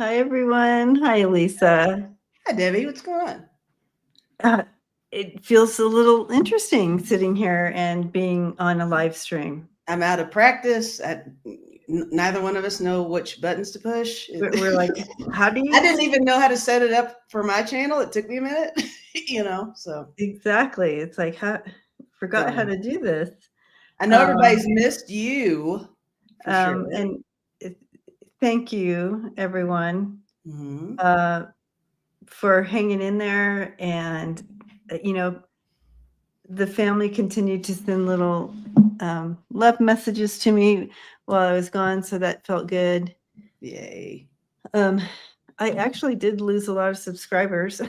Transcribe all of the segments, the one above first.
Hi, everyone. Hi, Lisa. Hi, Debbie. What's going on? Uh, it feels a little interesting sitting here and being on a live stream. I'm out of practice. Neither one of us know which buttons to push. We're like, how do you? I didn't even know how to set it up for my channel. It took me a minute, so. Exactly. It's like, forgot how to do this. I know everybody's missed you. For sure. And thank you, everyone, for hanging in there. And, the family continued to send little love messages to me while I was gone, so that felt good. Yay. I actually did lose a lot of subscribers.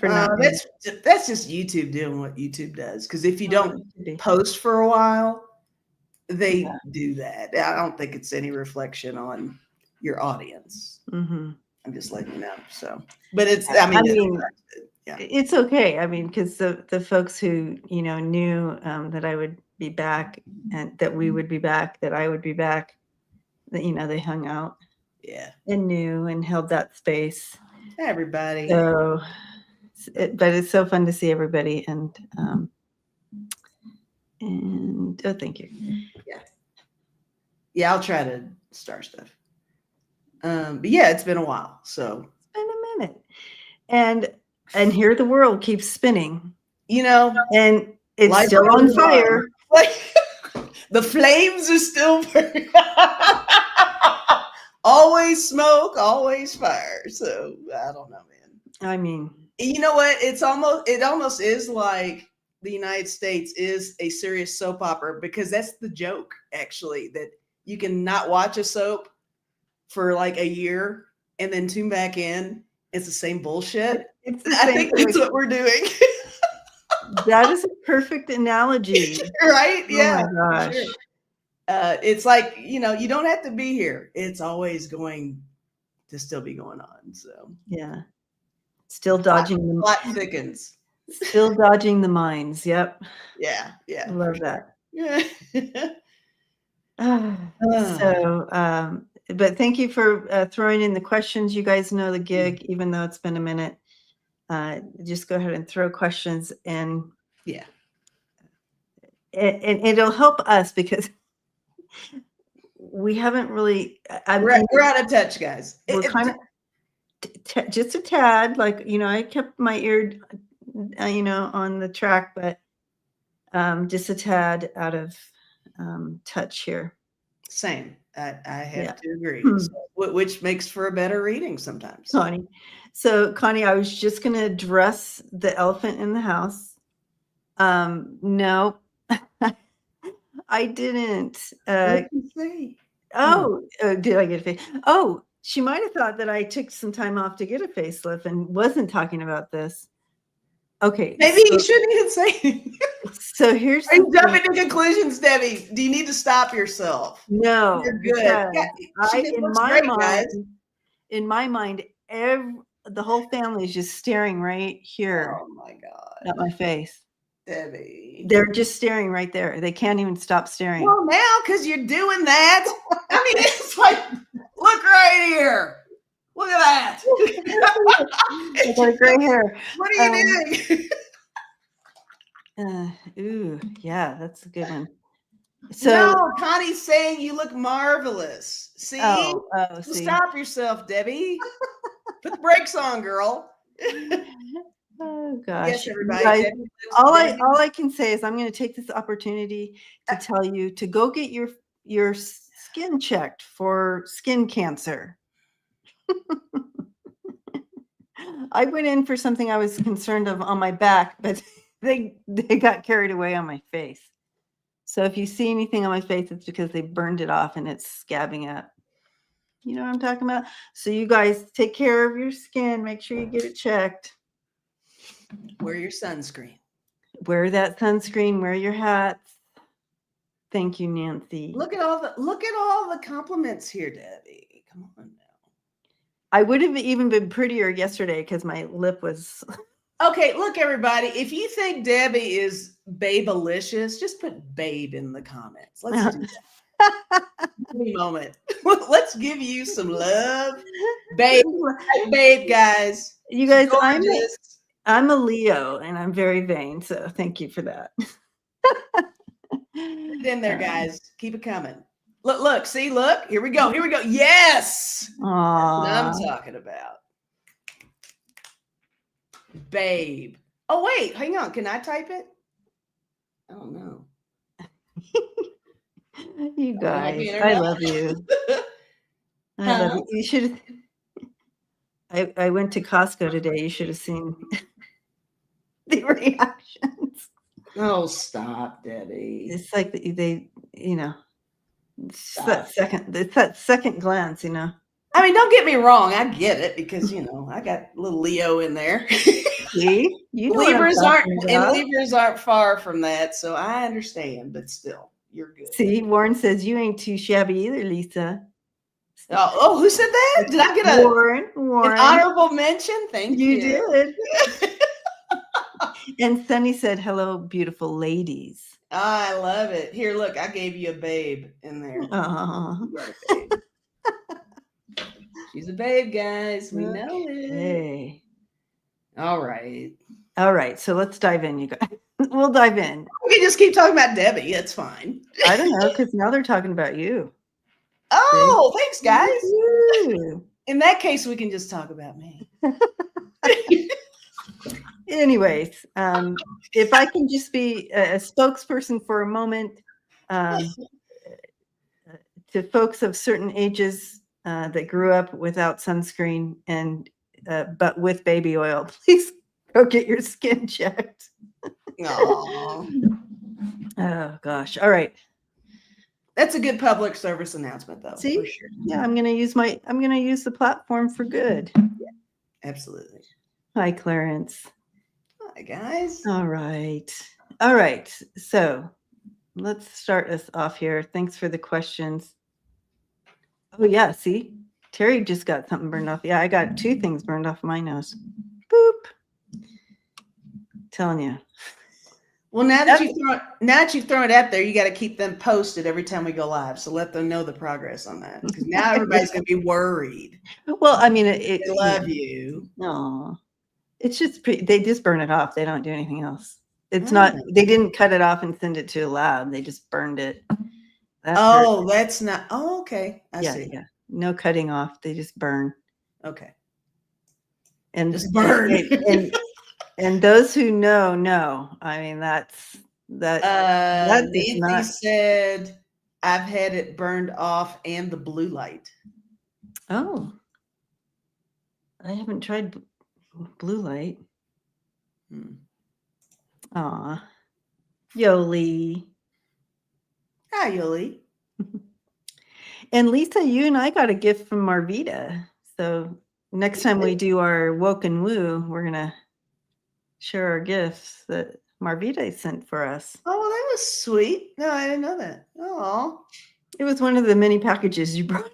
That's just YouTube doing what YouTube does. Because if you don't post for a while, they do that. I don't think it's any reflection on your audience. I'm just letting you know. So, but it's, it's okay. I mean, because the folks who, knew that I would be back and that we would be back, that I would be back, that, they hung out. Yeah. And knew and held that space. Everybody. So, but it's so fun to see everybody. And thank you. Yeah. Yeah, I'll try to start stuff. But yeah, it's been a while. So it's been a minute. And here the world keeps spinning. And it's still on fire. Like the flames are still burning. Always smoke, always fire. So I don't know, man. I mean, you know what? It almost is like the United States is a serious soap opera, because that's the joke, actually, that you can not watch a soap for like a year and then tune back in. It's the same bullshit. I think that's what we're doing. That is a perfect analogy. Right? Yeah. Oh my gosh. Sure. It's like, you don't have to be here. It's always going to still be going on. So yeah. Still dodging the plot thickens. Still dodging the mines. Yep. Yeah. I love that. Yeah. So, but thank you for throwing in the questions. You guys know the gig, even though it's been a minute. Just go ahead and throw questions in. Yeah. And it'll help us, because we haven't really. We're out of touch, guys. We're kind of just a tad. Like, I kept my ear, on the track, but just a tad out of touch here. Same. I have to agree. So, which makes for a better reading sometimes. Connie. So, Connie, I was just going to address the elephant in the house. No, I didn't. What did you say? Did I get a face? Oh, she might have thought that I took some time off to get a facelift and wasn't talking about this. Okay. Maybe you shouldn't even say. So here's. Are you jumping to conclusions, Debbie? Do you need to stop yourself? No. You're good. In my mind, the whole family is just staring right here. Oh my God. At my face. Debbie. They're just staring right there. They can't even stop staring. Well, now, because you're doing that. I mean, it's like, look right here. Look at that. I got gray hair. What are you doing? Yeah, that's a good one. So no, Connie's saying you look marvelous. See? See. Stop yourself, Debbie. Put the brakes on, girl. Oh gosh. Yes, everybody. Guys, all I can say is I'm going to take this opportunity to tell you to go get your skin checked for skin cancer. I went in for something I was concerned of on my back, but they got carried away on my face. So if you see anything on my face, it's because they burned it off and it's scabbing up. You know what I'm talking about? So you guys take care of your skin. Make sure you get it checked. Wear your sunscreen. Wear that sunscreen. Wear your hats. Thank you, Nancy. Look at all the compliments here, Debbie. Come on now. I would have even been prettier yesterday because my lip was. Okay, look, everybody. If you think Debbie is babelicious, just put babe in the comments. Let's do that. moment. Let's give you some love, babe. Babe, guys. You guys, Gorgeous. I'm a Leo and I'm very vain, so thank you for that. Get in there, guys. Keep it coming. Look, see, look. Here we go. Yes. That's what I'm talking about. Babe. Oh, wait, hang on. Can I type it? I don't know. You guys, I love you. I love you. You should. I went to Costco today. You should have seen the reactions. Oh, stop, Debbie. It's like they it's that second glance, I mean, don't get me wrong. I get it because, I got a little Leo in there. See? Libras aren't far from that, so I understand, but still, you're good. See, Warren says you ain't too shabby either, Lisa. Oh, who said that? Did I get Warren. An honorable mention? Thank you. You did. And Sunny said, hello, beautiful ladies. I love it. Here, look, I gave you a babe in there. She's a babe, guys. We know it. Hey. All right. So let's dive in, you guys. We'll dive in. We can just keep talking about Debbie. That's fine. I don't know, because now they're talking about you. Oh, thanks, guys. In that case, we can just talk about me. Anyways, if I can just be a spokesperson for a moment to folks of certain ages that grew up without sunscreen and but with baby oil, please go get your skin checked. Oh gosh. All right. That's a good public service announcement, though. See? For sure. Yeah, I'm gonna use the platform for good. Yeah, absolutely. Hi, Clarence. Hi, guys. All right. So let's start us off here. Thanks for the questions. Oh yeah, see, Terry just got something burned off. Yeah, I got 2 things burned off my nose. Boop. Telling you. Well, now that you've thrown it out there, you got to keep them posted every time we go live. So let them know the progress on that, because now everybody's going to be worried. Well, I mean, they love you. No, it's just they just burn it off. They don't do anything else. It's not. They didn't cut it off and send it to a lab. They just burned it. That's not. Oh, okay. I see. Yeah. No cutting off. They just burn. Okay. And just burn. And those who know. I mean, that Nancy said, I've had it burned off and the blue light. Oh, I haven't tried blue light. Aw, Yoli. Hi, Yoli. And Lisa, you and I got a gift from Marvita. So next time we do our Woke and Woo, we're going to share our gifts that Marvita sent for us. Oh, that was sweet. No, I didn't know that. Oh, it was one of the many packages you brought.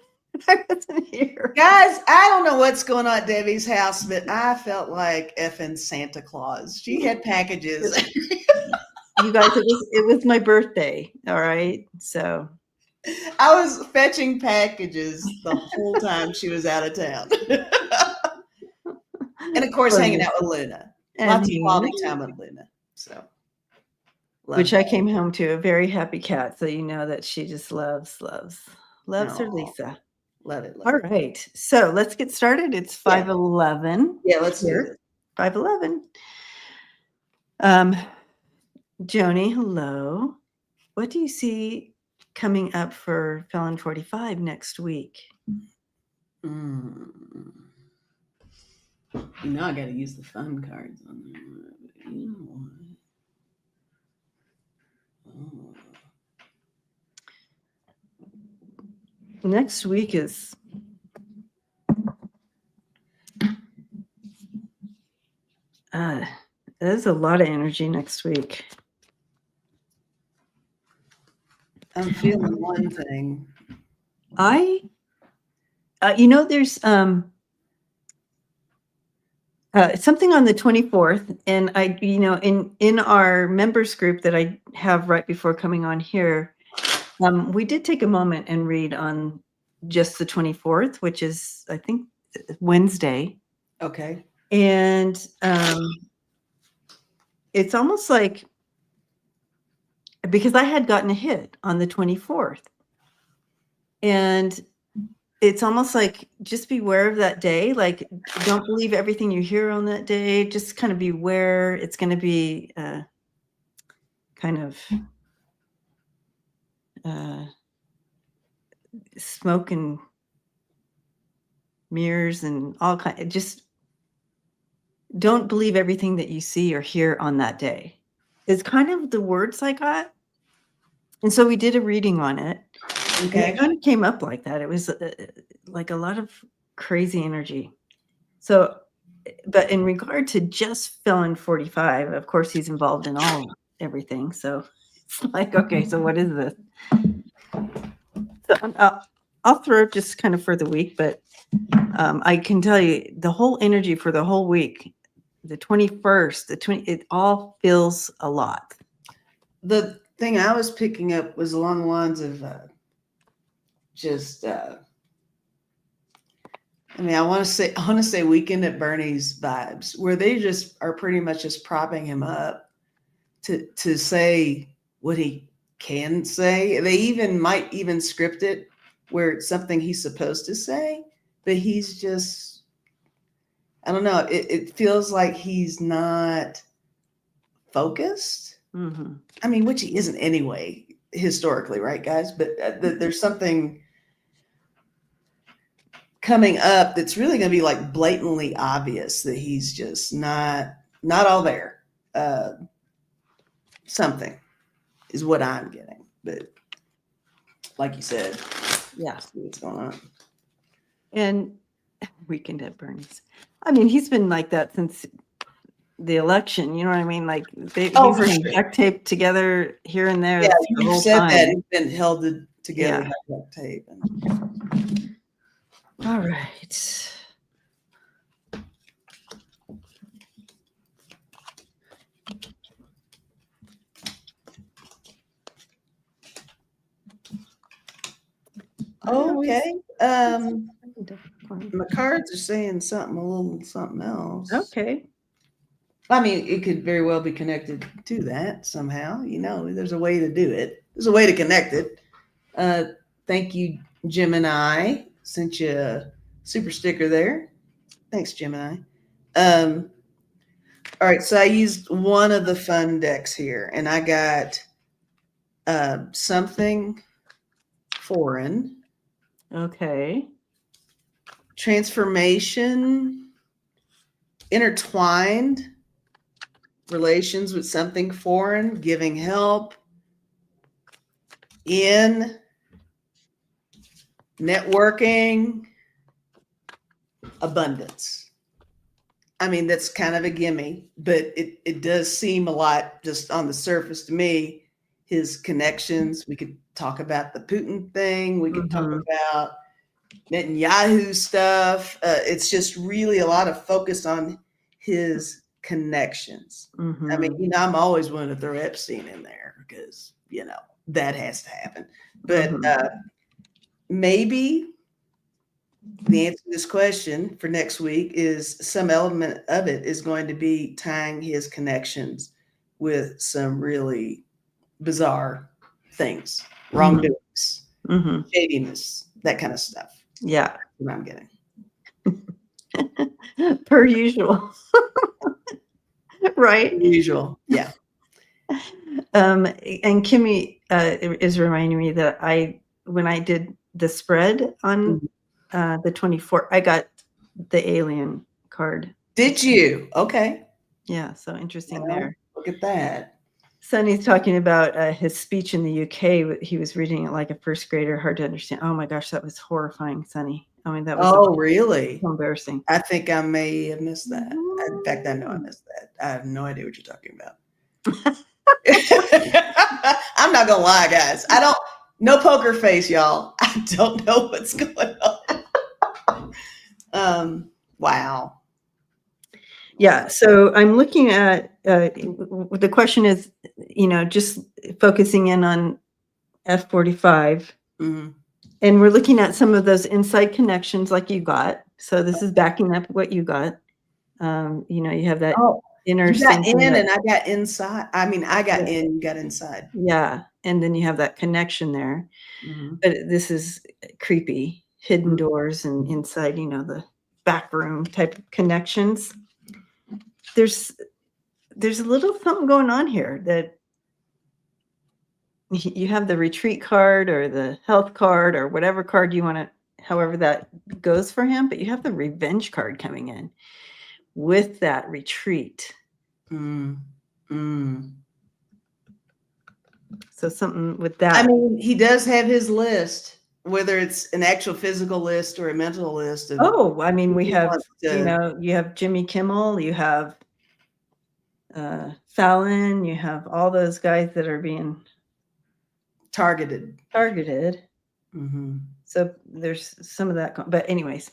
I wasn't here. Guys, I don't know what's going on at Debbie's house, but I felt like effing Santa Claus. She had packages. You guys, it was my birthday. All right. So I was fetching packages the whole time she was out of town. And of course, hanging out with Luna. Lots of quality time with Luna. So, which I came home to a very happy cat. So you know that she just loves her Lisa. Love it. All right. So let's get started. It's 5:11. Yeah, let's do it. 5:11. Joni, hello. What do you see coming up for Felon 45 next week? I got to use the fun cards on there. You know what? Next week is there's a lot of energy next week. I'm feeling one thing. There's something on the 24th, and in our members group that I have right before coming on here, We did take a moment and read on just the 24th, which is, I think, Wednesday. Okay. And it's almost like, because I had gotten a hit on the 24th. And it's almost like, just beware of that day. Like, don't believe everything you hear on that day. Just kind of beware. It's going to be kind of smoke and mirrors and all kind. Just don't believe everything that you see or hear on that day. It's kind of the words I got. And so we did a reading on it. And Okay. it kind of came up like that. It was like a lot of crazy energy. So, but in regard to just Felon 45, of course, he's involved in everything. So it's like, okay, so what is this? So I'll throw it just kind of for the week, but I can tell you the whole energy for the whole week, the 21st, it all feels a lot. The thing I was picking up was along the lines of I want to say Weekend at Bernie's vibes, where they just are pretty much just propping him up to say what he can say. They might even script it where it's something he's supposed to say, but he's just, I don't know. It feels like he's not focused. Mm-hmm. I mean, which he isn't anyway, historically, right, guys? But there's something coming up that's really going to be like blatantly obvious that he's just not all there. Something is what I'm getting, but like you said, Yeah, see what's going on. And Weekend at Bernie's. I mean, he's been like that since the election. You know what I mean? Like he's for been sure. duct taped together here and there. Yeah, the you whole said time. that he's been held together Yeah. by duct tape. All right. Okay. My cards are saying something else. Okay. I mean, it could very well be connected to that somehow. You know, there's a way to do it. There's a way to connect it. Thank you, Gemini. Sent you a super sticker there. Thanks, Gemini. All right, so I used one of the fun decks here, and I got something foreign. Okay. Transformation, intertwined relations with something foreign, giving help, in networking, abundance. I mean, that's kind of a gimme, but it does seem a lot just on the surface to me. His connections. We could talk about the Putin thing. We could talk about Netanyahu stuff. It's just really a lot of focus on his connections. I mean, you know, I'm always willing to throw Epstein in there because, you know, that has to happen. But maybe the answer to this question for next week is some element of it is going to be tying his connections with some really bizarre things, wrongdoings, shadiness, that kind of stuff. Yeah. That's what I'm getting. Per usual. Right? Per usual. Yeah. And Kimmy is reminding me that when I did the spread on the 24th, I got the alien card. Did you? Okay. Yeah, so interesting there. Look at that. Sonny's talking about his speech in the UK. He was reading it like a first grader, hard to understand. Oh my gosh, that was horrifying, Sonny. I mean, that was really? So embarrassing. I think I may have missed that. In fact, I know I missed that. I have no idea what you're talking about. I'm not gonna lie, guys. No poker face, y'all. I don't know what's going on. Wow. Yeah, so I'm looking at the question is, you know, just focusing in on F-45. Mhm. And we're looking at some of those inside connections like you got. So this is backing up what you got. You know, you have that Oh, inner you got something in that, and I got inside. I mean, I got yeah, in, you got inside. yeah, and then you have that connection there. Mhm. But this is creepy, hidden Mm. doors and inside, you know, the back room type of connections. There's a little something going on here that you have the retreat card or the health card or whatever card you want to, however that goes for him, but you have the revenge card coming in with that retreat. Mm. Mm. So something with I that. mean, he does have his list, whether it's an actual physical list or a mental list of Oh, I mean, who we he have, wants you to know, you have Jimmy Kimmel, you have Fallon, you have all those guys that are being targeted. targeted. Mhm. So there's some of that, but anyways,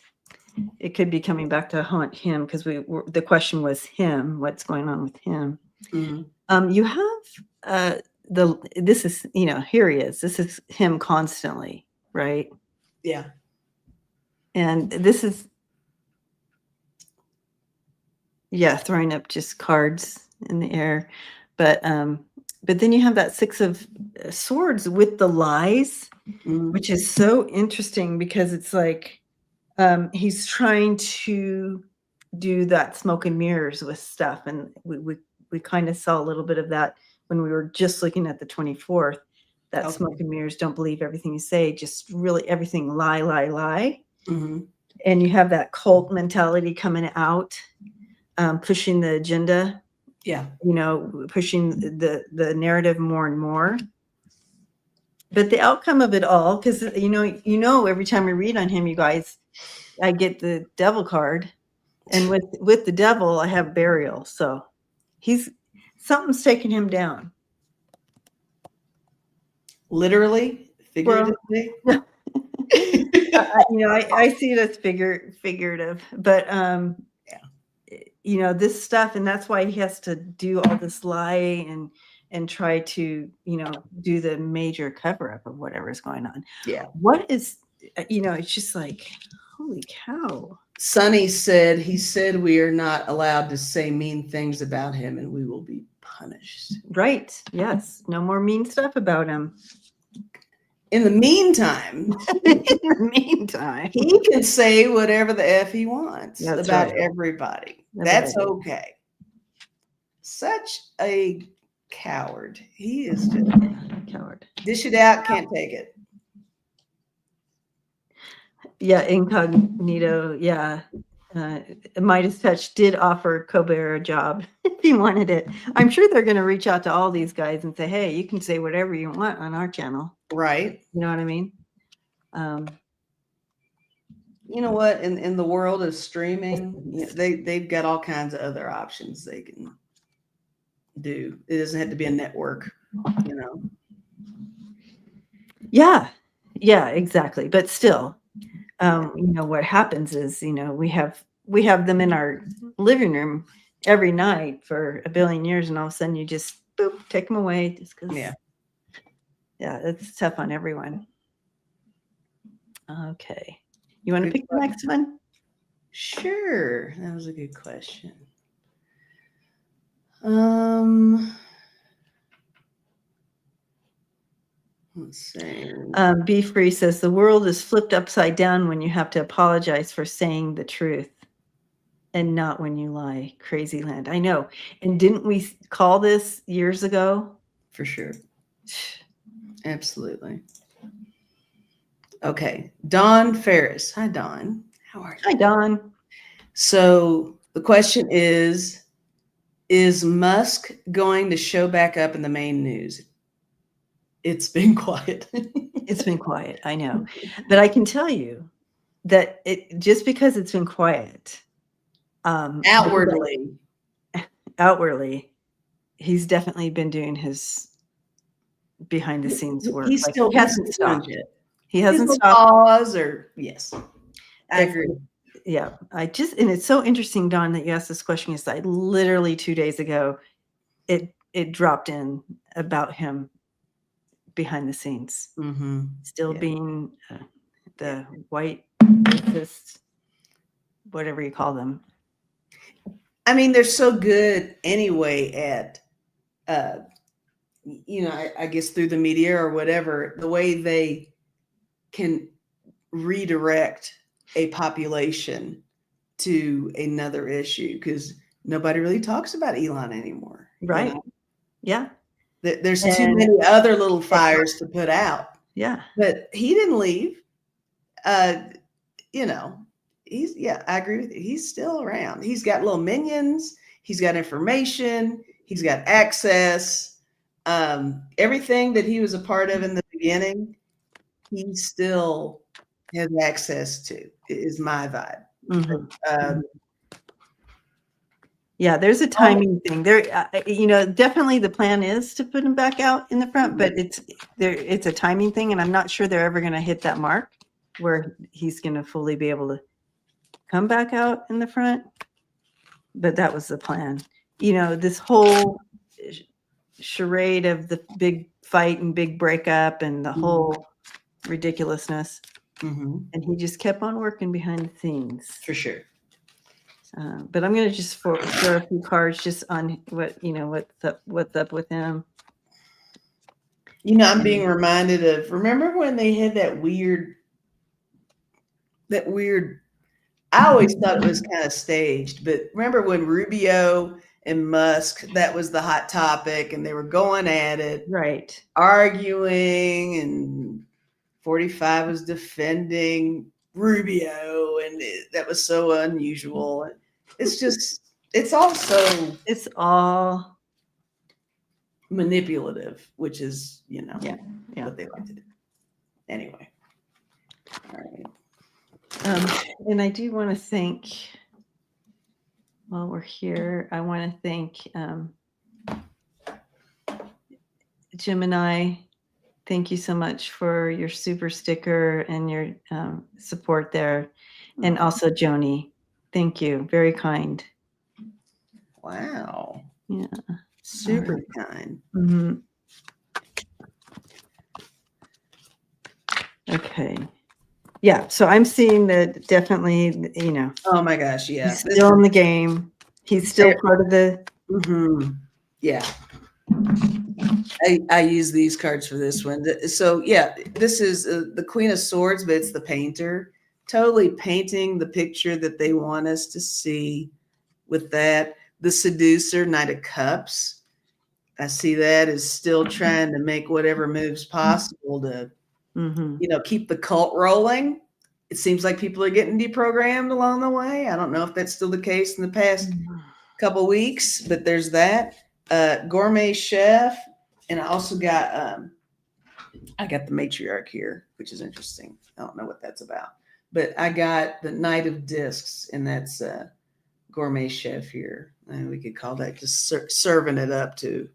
it could be coming back to haunt him because the question was him, what's going on with him. Mhm. You have this is, you know, here he is. This is him constantly, right? Yeah. And this is, yeah, throwing up just cards in the air. But then you have that Six of Swords with the lies, Mhm. which is so interesting because it's like he's trying to do that smoke and mirrors with stuff, and we kind of saw a little bit of that when we were just looking at the 24th. That smoke Okay. and mirrors, don't believe everything you say, just really everything lie, lie, lie. Mhm. And you have that cult mentality coming out, pushing the agenda, Yeah. you know, pushing the narrative more and more. But the outcome of it all, because every time we read on him, you guys, I get the devil card, and with the devil, I have burial. So he's something's taking him down. Literally, Well, figuratively. I see it as figurative, but this stuff, and that's why he has to do all this lie and try to do the major cover up of whatever's going on. Yeah. What is it's just like, holy cow. Sonny said, he said we are not allowed to say mean things about him and we will be punished. Right. Yes. No more mean stuff about him. In the meantime, he can say whatever the F he wants about everybody. That's okay. Such a coward. He is just a coward. Dish it out, can't take it. Yeah, incognito. Yeah. Midas Touch did offer Colbert a job if he wanted it. I'm sure they're going to reach out to all these guys and say, hey, you can say whatever you want on our channel. Right. You know what I mean? You know what? In the world of streaming, they've got all kinds of other options they can do. It doesn't have to be a network, Yeah. Yeah, exactly. But still, what happens is, we have them in our living room every night for a billion years, and all of a sudden you just boop, take them away just because. Yeah, it's tough on everyone. Okay. You want to pick the next one? Sure. That was a good question. Let's see. Be Free says the world is flipped upside down when you have to apologize for saying the truth and not when you lie. Crazy land. I know. And didn't we call this years ago? For sure. Absolutely. Okay. Dawn Ferris. Hi, Dawn. How are you? Hi, Dawn. So the question is Musk going to show back up in the main news? It's been quiet. It's been quiet. I know. But I can tell you that just because it's been quiet. Outwardly, he's definitely been doing his behind the scenes work. He's still he hasn't stopped. He hasn't stopped. Pause or yes, I agree. Yeah, and it's so interesting, Dawn, that you asked this question, because I literally 2 days ago, it dropped in about him behind the scenes, Mm-hmm. still Yeah. being the white racist, whatever you call them. I mean, they're so good anyway at, I guess through the media or whatever, the way they can redirect a population to another issue, because nobody really talks about Elon anymore. Right. Yeah. There's too And many other little fires to put out. yeah. But he didn't leave. Uh, I agree with you. He's still around. He's got little minions. He's got information. He's got access. Everything that he was a part of in the beginning, he still has access to, is my vibe. Mm-hmm. Yeah, there's a timing thing there. Definitely the plan is to put him back out in the front, but it's a timing thing, and I'm not sure they're ever going to hit that mark where he's going to fully be able to come back out in the front. But that was the plan. This whole charade of the big fight and big breakup and the whole ridiculousness, and he just kept on working behind the scenes. For sure. But I'm going to just throw a few cards just on what's up with him. I'm being reminded of, remember when they had that weird, I always thought it was kind of staged, but remember when Rubio and Musk, that was the hot topic, and they were going at it, right, arguing, and 45 was defending Rubio, and that was so unusual. It's all manipulative, which is what they like to do. Anyway, all right. And I do want to thank, while we're here, I want to thank Jim and I. Thank you so much for your super sticker and your support there. And also Joni, thank you. Very kind. Wow. Yeah. Super kind. Mm-hmm. Okay. Yeah. So I'm seeing that definitely, Oh my gosh. Yeah. He's still in the game. He's still part of the. Mm-hmm. Yeah. I use these cards for this one. So yeah, this is the Queen of Swords, but it's the painter totally painting the picture that they want us to see with that. The Seducer, Knight of Cups. I see that is still trying to make whatever moves possible to, keep the cult rolling. It seems like people are getting deprogrammed along the way. I don't know if that's still the case in the past couple weeks, but there's that. Gourmet Chef. And I also got, I got the Matriarch here, which is interesting. I don't know what that's about, but I got the Knight of Discs, and that's Gourmet Chef here. And we could call that just serving it up to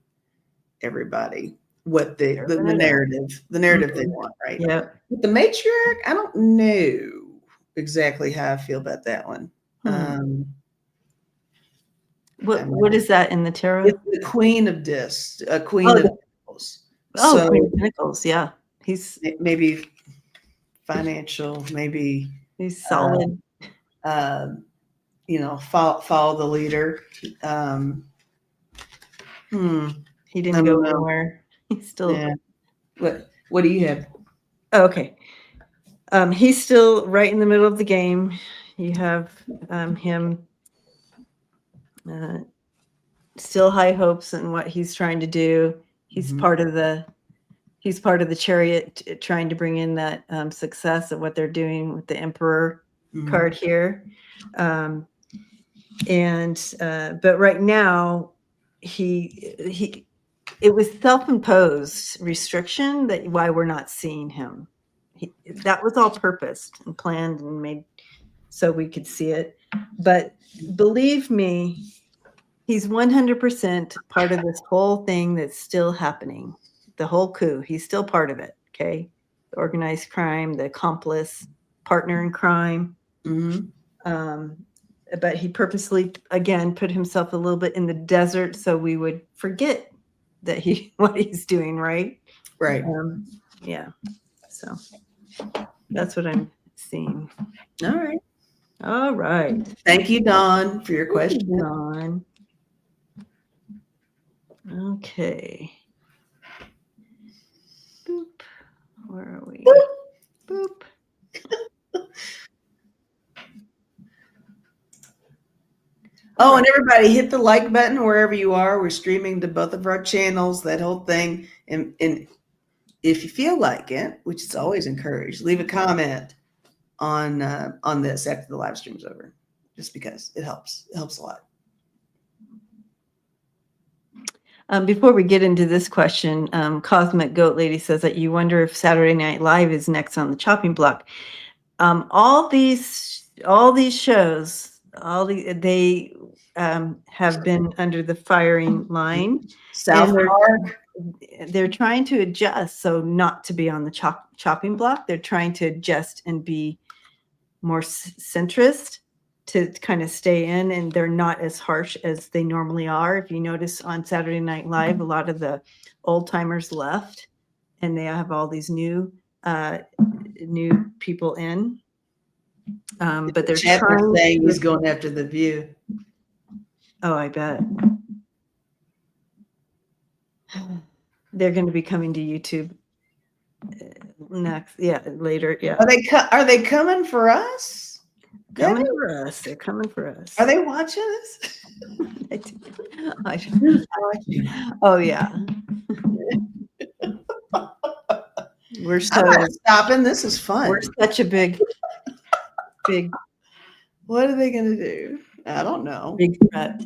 everybody. What the narrative they want, right? Yeah. With the Matriarch, I don't know exactly how I feel about that one. What is that in the tarot? It's the Queen of Discs, Queen of Pentacles. So, Queen of Pentacles, yeah. He's maybe financial, maybe he's solid. Follow the leader. He didn't go anywhere. He's still. Yeah. What do you have? Oh, okay. He's still right in the middle of the game. You have him. Still high hopes in what he's trying to do. He's part of the chariot trying to bring in that success of what they're doing with the Emperor card here. But right now it was self-imposed restriction that why we're not seeing him. That was all purposed and planned and made so we could see it. But believe me, he's 100% part of this whole thing that's still happening. The whole coup. He's still part of it. Okay. The organized crime, the accomplice, partner in crime. But he purposely, again, put himself a little bit in the desert so we would forget that what he's doing, right? Right. Yeah. So that's what I'm seeing. All right. All right. Thank you, Dawn, for your Thank question. you, Dawn. Okay. Boop. Where are we? Boop. Oh, and everybody hit the like button wherever you are. We're streaming to both of our channels, that whole thing. And if you feel like it, which is always encouraged, leave a comment on this after the live stream's over, just because it helps. It helps a lot. Before we get into this question, Cosmic Goat Lady says that you wonder if Saturday Night Live is next on the chopping block. All these shows, they have been under the firing line. South Park. They're trying to adjust, so not to be on the chopping block. They're trying to adjust and be more centrist to kind of stay in, and they're not as harsh as they normally are. If you notice on Saturday Night Live, a lot of the old timers left, and they have all these new people in. But they're trying. Saying he's going after The View. Oh, I bet. They're going to be coming to YouTube next. Yeah, later. Yeah. Are they coming for us? Coming for us. They're coming for us. Are they watching us? Oh yeah. We're I'm not stopping. This is fun. We're such a big. What are they going to do? I don't know. Big threat.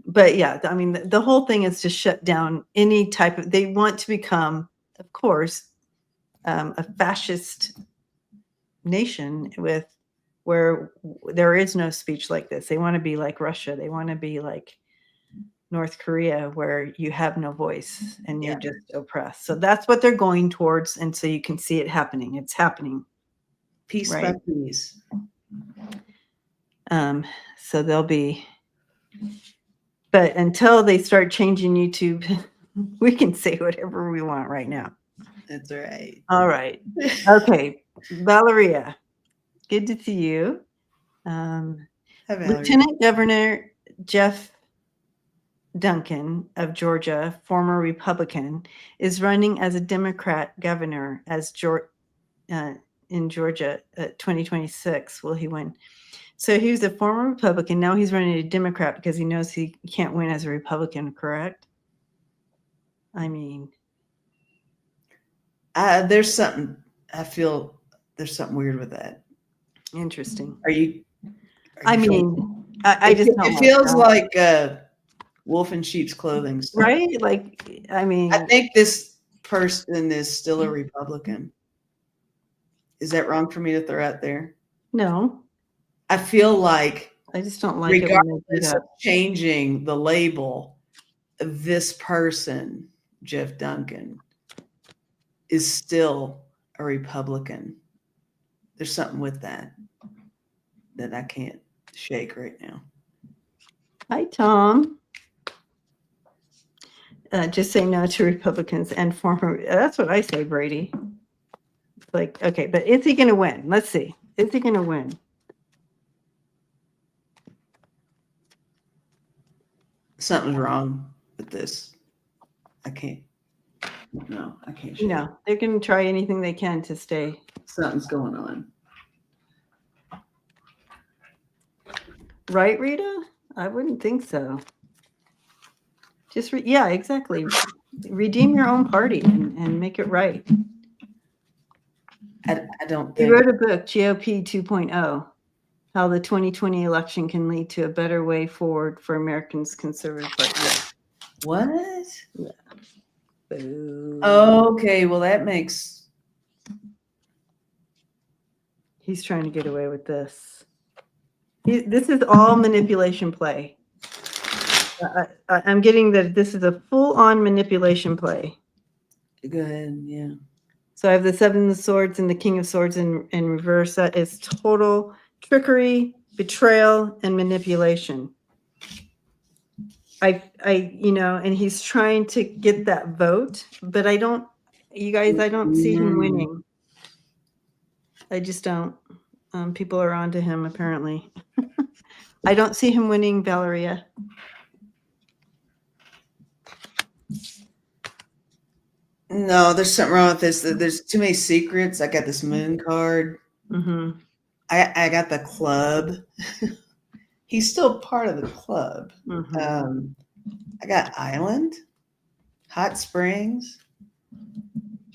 But yeah, I mean, the whole thing is to shut down any type of. They want to become, of course, a fascist nation where there is no speech like this. They want to be like Russia. They want to be like North Korea, where you have no voice and you're just oppressed. So that's what they're going towards, and so you can see it happening. It's happening. Piece by piece. So they'll be, but until they start changing YouTube, we can say whatever we want right now. That's right. All right. Okay. Valeria, good to see you. Lieutenant Governor Jeff Duncan of Georgia, former Republican, is running as a Democrat governor in Georgia 2026. Will he win? So he was a former Republican. Now he's running a Democrat because he knows he can't win as a Republican, correct? I mean, there's something, I feel there's something weird with that. Interesting. I just don't. It feels like wolf in sheep's clothing. Stuff. Right? Like, I mean, I think this person is still a Republican. Is that wrong for me to throw out there? No. I feel like I just don't like regardless of changing the label, this person, Jeff Duncan, is still a Republican. There's something with that I can't shake right now. Hi, Tom. Just say no to Republicans and former. That's what I say, Brady. Like, okay, but is he going to win? Let's see. Is he going to win? Something's wrong with this. I can't. No, I can't. No, they're going to try anything they can to stay. Something's going on. Right, Rita? I wouldn't think so. Just, yeah, exactly. Redeem your own party and make it right. I don't think. He wrote a book, GOP 2.0, how the 2020 election can lead to a better way forward for Americans' conservative party. What? Yeah. Boo. Okay, well, that makes. He's trying to get away with this. This is all manipulation play. I'm getting that this is a full-on manipulation play. Good, yeah. So I have the Seven of Swords and the King of Swords in reverse. That is total trickery, betrayal, and manipulation. and he's trying to get that vote, but I don't see him winning. I just don't. People are onto him apparently. I don't see him winning, Valeria. No, there's something wrong with this. There's too many secrets. I got this moon card. Mm-hmm. I got the club. He's still part of the club. Mm-hmm. I got island, hot springs,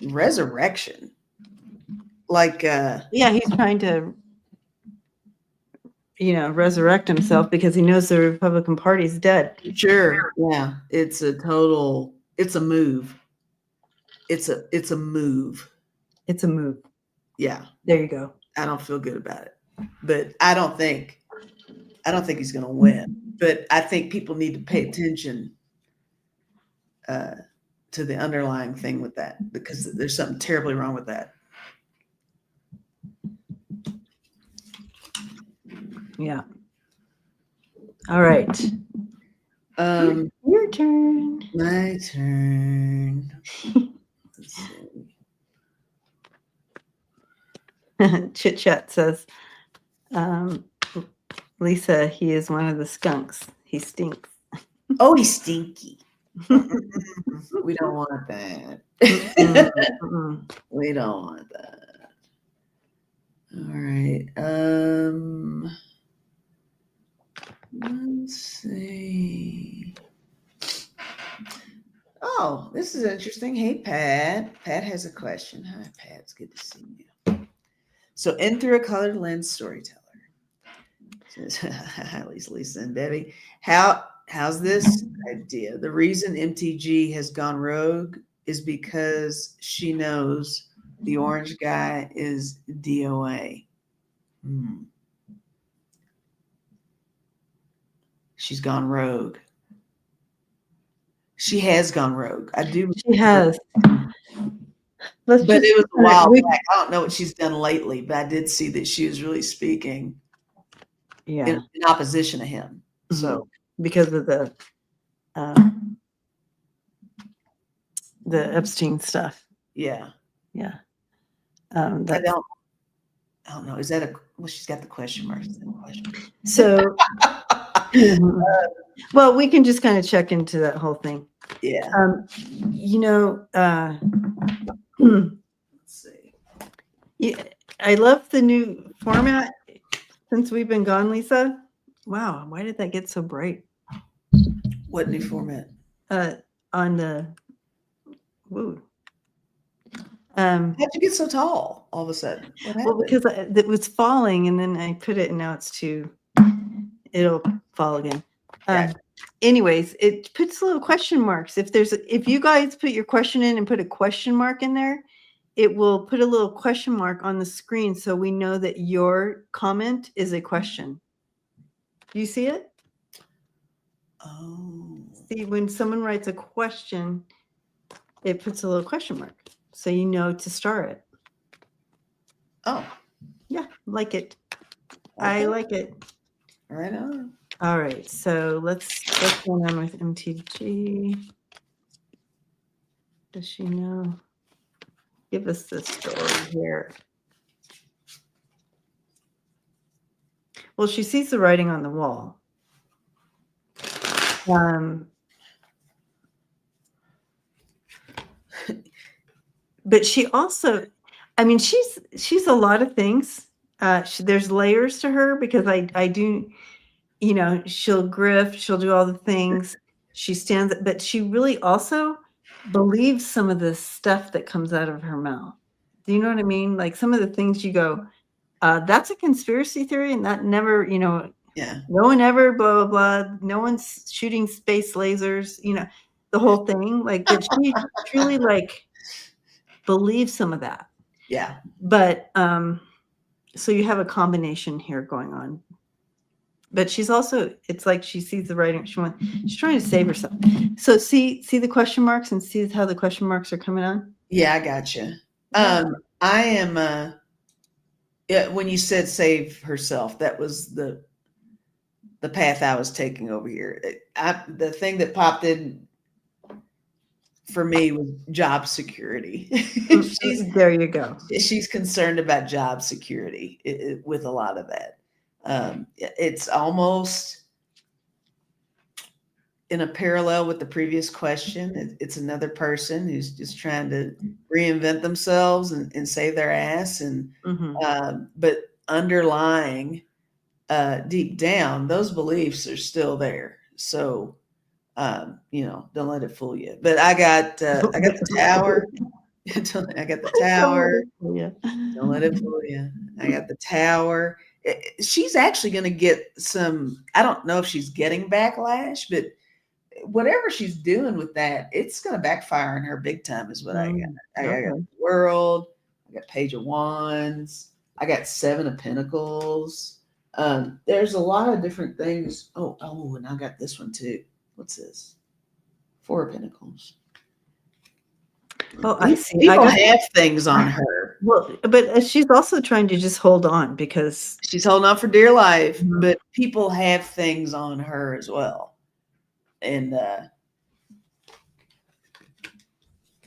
resurrection. Like Yeah, he's trying to resurrect himself because he knows the Republican Party's dead. Sure. Yeah. It's a move. It's a move. It's a move. Yeah. There you go. I don't feel good about it. But I don't think he's going to win. But I think people need to pay attention to the underlying thing with that, because there's something terribly wrong with that. Yeah. All right. Your turn. My turn. Let's see. Chit Chat says, Lisa, he is one of the skunks. He stinks. Oh, he's stinky. We don't want that. We don't want that. All right. Let's see. Oh, this is interesting. Hey, Pat. Pat has a question. Hi, Pat. It's good to see you. So, in through a colored lens storyteller. Hi, Lisa and Debbie. How's this idea? The reason MTG has gone rogue is because she knows the orange guy is DOA. She's gone rogue. She has gone rogue. I do. She has. But it was a while back. I don't know what she's done lately, but I did see that she was really speaking in opposition to him. So because of the Epstein stuff. Yeah. I don't know. Is that she's got the question marks. So, well, we can just kind of check into that whole thing. Yeah. Let's see. Yeah, I love the new format since we've been gone, Lisa. Wow, why did that get so bright? What new format? On the woo. How'd you get so tall all of a sudden? Well, because it was falling, and then I put it, and now it'll fall again. Anyways, it puts little question marks. If you guys put your question in and put a question mark in there, it will put a little question mark on the screen so we know that your comment is a question. Do you see it? Oh. See, when someone writes a question, it puts a little question mark so you know to start it. Oh. Yeah, like it. Okay. I like it. Right on. All right, so what's going on with MTG? Does she know? Give us the story here. Well, she sees the writing on the wall. But she also, she's a lot of things. There's layers to her because I do, she'll grift, she'll do all the things. She stands, but she really also believes some of the stuff that comes out of her mouth. Do you know what I mean? Like some of the things you go, that's a conspiracy theory, and that never, yeah, no one ever, blah, blah, blah. No one's shooting space lasers, the whole thing. Like, but she truly believes some of that. Yeah. But so you have a combination here going on. But she's also, it's like she sees the writing. She's trying to save herself. So see the question marks and see how the question marks are coming on. Yeah, I gotcha. I am. When you said save herself, that was the path I was taking over here. The thing that popped in for me was job security. There you go. She's concerned about job security with a lot of that. It's almost in a parallel with the previous question. It's another person who's just trying to reinvent themselves and save their ass. And but underlying deep down, those beliefs are still there. So don't let it fool you. But I got the tower. I got the tower. Don't let it fool you. I got the tower. She's actually going to get some. I don't know if she's getting backlash, but whatever she's doing with that, it's going to backfire on her big time. Is what I got. I got the World. I got Page of Wands. I got Seven of Pentacles. There's a lot of different things. Oh, and I got this one too. What's this? Four of Pentacles. Oh, I see. People have things on her. Well, but she's also trying to just hold on because she's holding on for dear life. But people have things on her as well, and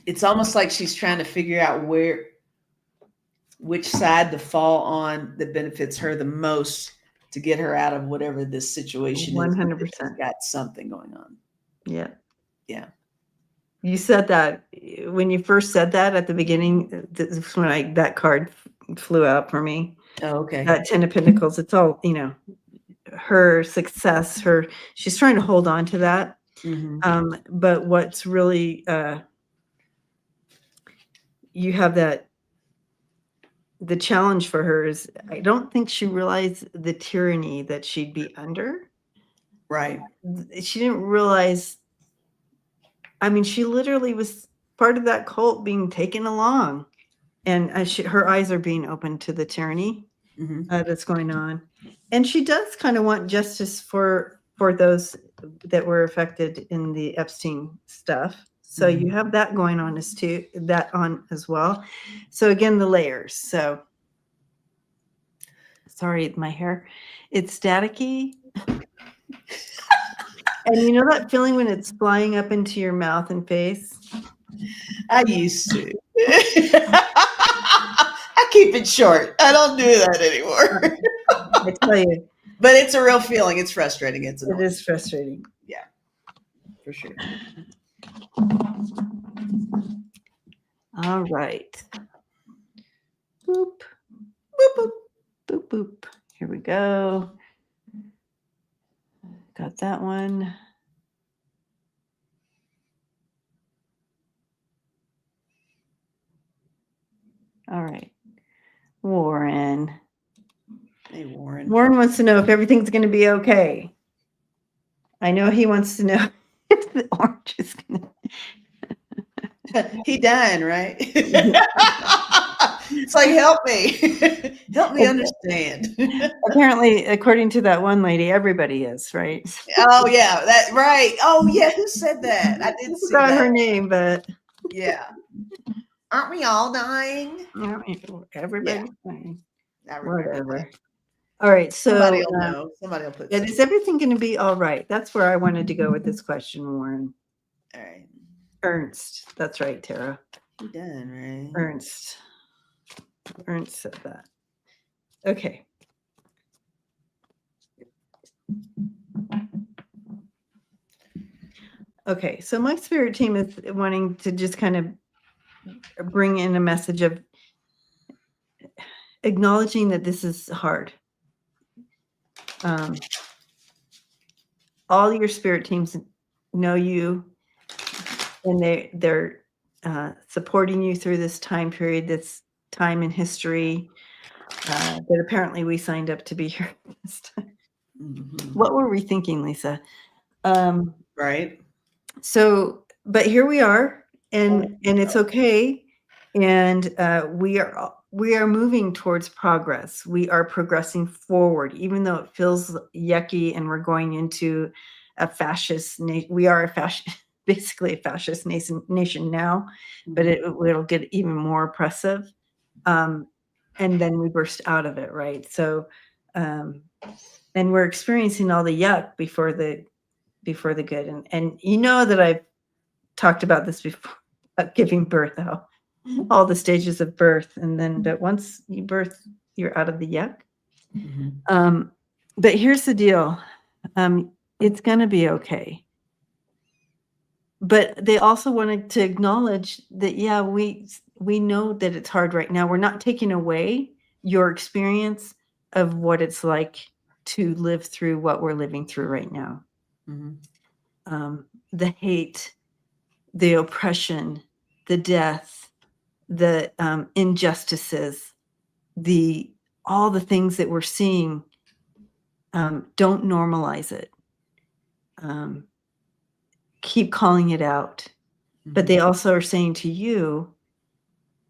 it's almost like she's trying to figure out which side to fall on that benefits her the most to get her out of whatever this situation 100%. is. 100% got something going on. Yeah. You said that when you first said that at the beginning, that's when that card flew out for me. Oh, okay. That 10 of Pentacles, it's all, her success, she's trying to hold on to that. Mm-hmm. But what's really, you have the challenge for her is, I don't think she realized the tyranny that she'd be under. Right. She didn't realize, she literally was part of that cult being taken along, and her eyes are being opened to the tyranny that's going on. And she does kind of want justice for those that were affected in the Epstein stuff. So you have that going on as well. So again, the layers. So sorry, my hair, it's staticky. And you know that feeling when it's flying up into your mouth and face? I used to. I keep it short. I don't do that anymore. I tell you. But it's a real feeling. It's frustrating. It is frustrating. Yeah, for sure. All right. Boop. Boop, boop. Boop, boop. Here we go. Got that one. All right. Warren. Hey, Warren. Warren wants to know if everything's going to be okay. I know he wants to know if the orange is going to. He dying, right? It's like, help me. Help me understand. Apparently, according to that one lady, everybody is, right? Oh, yeah. That right. Oh, yeah. Who said that? I did see that. Her name, but yeah. Aren't we all dying? Everybody's dying. Whatever. All right. So somebody will know. Somebody will put. Is everything going to be all right? That's where I wanted to go with this question, Warren. All right. Ernst. That's right, Tara. You done, right? Ernst said that. Okay. Okay, so my spirit team is wanting to just kind of bring in a message of acknowledging that this is hard. All your spirit teams know you, and they're supporting you through this time period, this time in history that apparently we signed up to be here this time. What were we thinking, Lisa? Right. So, but here we are, and it's okay, and we are moving towards progress. We are progressing forward, even though it feels yucky, and we're going into a fascist nation. We are basically a fascist nation now, but it'll get even more oppressive, and then we burst out of it, right? So And we're experiencing all the yuck before the good. And you know that I've talked about this before, about giving birth, how all the stages of birth, and then but once you birth, you're out of the yuck. But here's the deal. It's going to be okay. But they also wanted to acknowledge that, yeah, we know that it's hard right now. We're not taking away your experience of what it's like to live through what we're living through right now. The hate, the oppression, the death, the injustices, all the things that we're seeing. Don't normalize it. Keep calling it out. But they also are saying to you,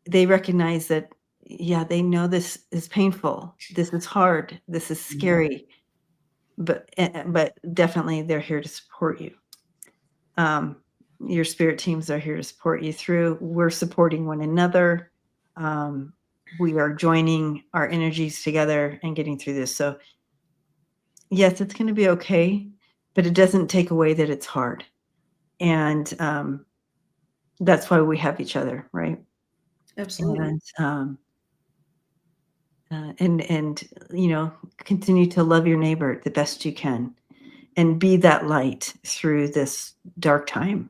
they recognize that, yeah, they know this is painful. This is hard. This is scary. But definitely they're here to support you. Your spirit teams are here to support you through. We're supporting one another. We are joining our energies together and getting through this. So yes, it's going to be okay, but it doesn't take away that it's hard. And that's why we have each other, right? Absolutely. And you know, continue to love your neighbor the best you can, and be that light through this dark time.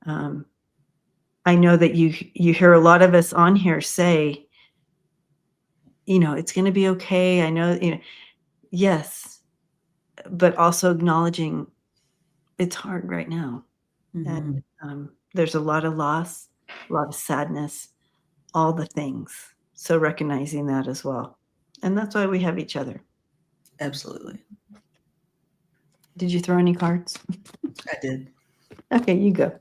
I know that you hear a lot of us on here say, you know, it's going to be okay. I know, you know, yes, but also acknowledging it's hard right now. And there's a lot of loss, a lot of sadness, all the things. So recognizing that as well. And that's why we have each other. Absolutely. Did you throw any cards? I did. Okay, you go.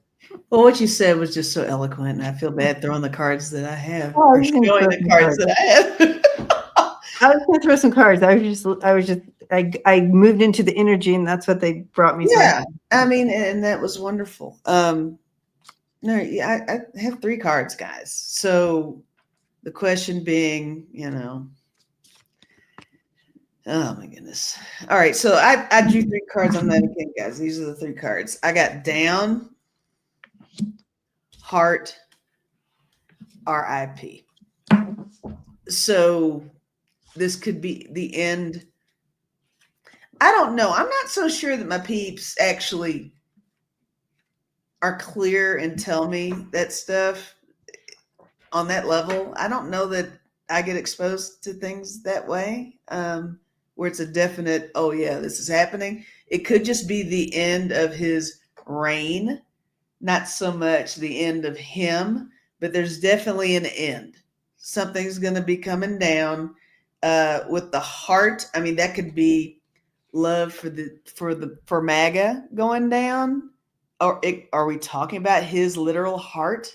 Well, what you said was just so eloquent, and I feel bad throwing the cards that I have. Oh, Or showing the cards that I have. I was going to throw some cards. I moved into the energy, and that's what they brought me. Yeah, I mean, and that was wonderful. No, yeah, I have 3 cards, guys. So the question being, you know, oh my goodness. All right, so I drew 3 cards on that again, guys. These are the 3 cards. I got down, heart, RIP. So this could be the end. I don't know. I'm not so sure that my peeps actually are clear and tell me that stuff on that level. I don't know that I get exposed to things that way, where it's a definite, oh yeah, this is happening. It could just be the end of his reign, not so much the end of him, but there's definitely an end. Something's going to be coming down with the heart. I mean, that could be love for MAGA going down, or are we talking about his literal heart?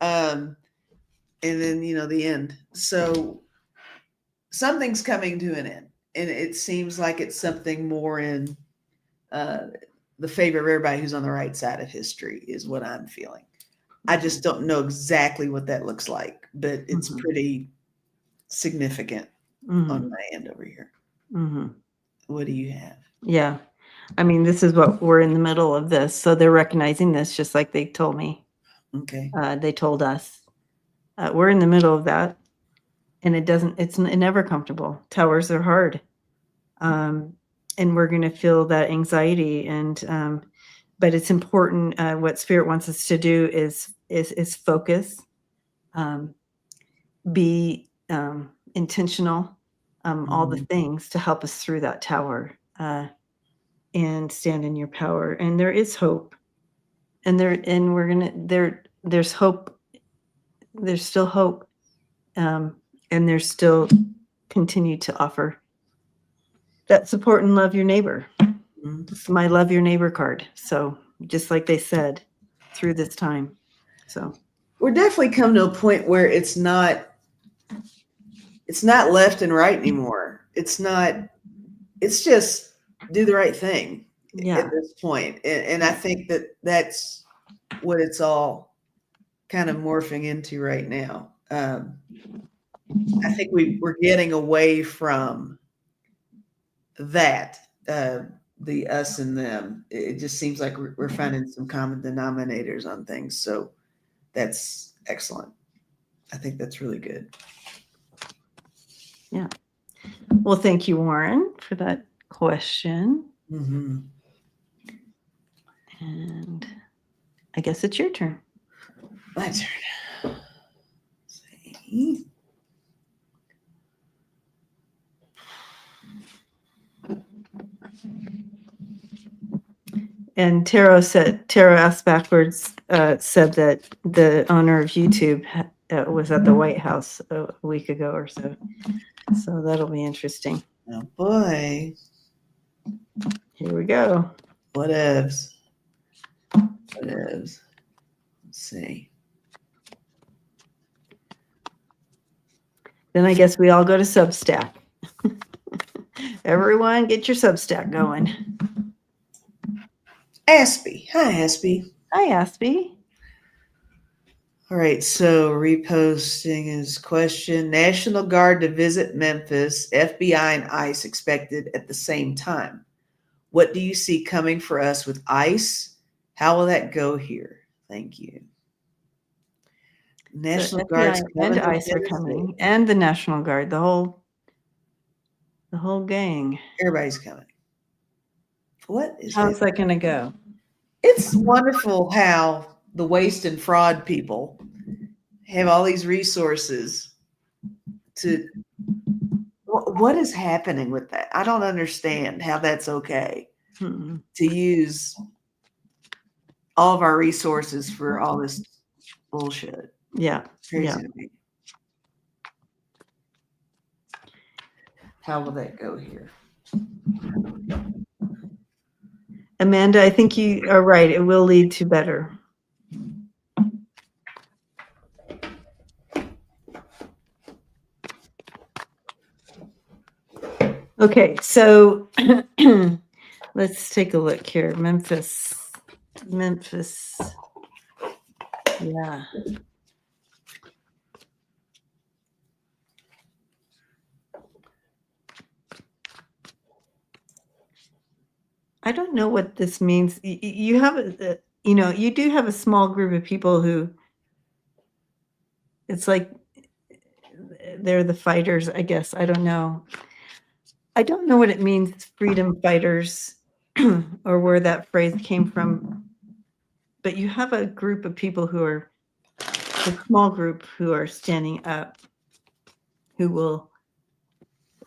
And then, you know, the end. So something's coming to an end, and it seems like it's something more in the favor of everybody who's on the right side of history is what I'm feeling. I just don't know exactly what that looks like, but it's pretty significant on my end over here. What do you have? Yeah. I mean, this is what we're in the middle of this. So they're recognizing this just like they told me. Okay. They told us. We're in the middle of that. And it's never comfortable. Towers are hard. And we're going to feel that anxiety. And, but it's important. What Spirit wants us to do is focus, be intentional, all the things to help us through that tower, and stand in your power. And there is hope. And there's hope. There's still hope. And there's still continue to offer that support and love your neighbor. It's my love your neighbor card. So just like they said, through this time. So we're definitely come to a point where it's not left and right anymore. It's just do the right thing at this point. And I think that that's what it's all kind of morphing into right now. I think we're getting away from that the us and them. It just seems like we're finding some common denominators on things. So that's excellent. I think that's really good. Yeah. Well, thank you, Warren, for that question. Mm-hmm. And I guess it's your turn. My turn. See. And Taro asked backwards, said that the owner of YouTube was at the White House a week ago or so. So that'll be interesting. Oh boy. Here we go. Whatevs. Let's see. Then I guess we all go to Substack. Everyone get your Substack going. Aspie. Hi, Aspie. Hi, Aspie. All right, so reposting his question. National Guard to visit Memphis, FBI and ICE expected at the same time. What do you see coming for us with ICE? How will that go here? Thank you. National Guard's FBI coming and to ICE are Tennessee. coming, and the National Guard, the whole gang. Everybody's coming. What is How's that going to go? It's wonderful how the waste and fraud people have all these resources to. What is happening with that? I don't understand how that's okay Hmm. to use all of our resources for all this bullshit. Yeah. Crazy Yeah. to me. How will that go here? Amanda, I think you are right. It will lead to better. Okay, so let's take a look here. Memphis. Yeah. I don't know what this means. You have you do have a small group of people who it's like they're the fighters, I guess. I don't know. I don't know what it means, freedom fighters, or where that phrase came from. But you have a group of people who are a small group who are standing up, who will,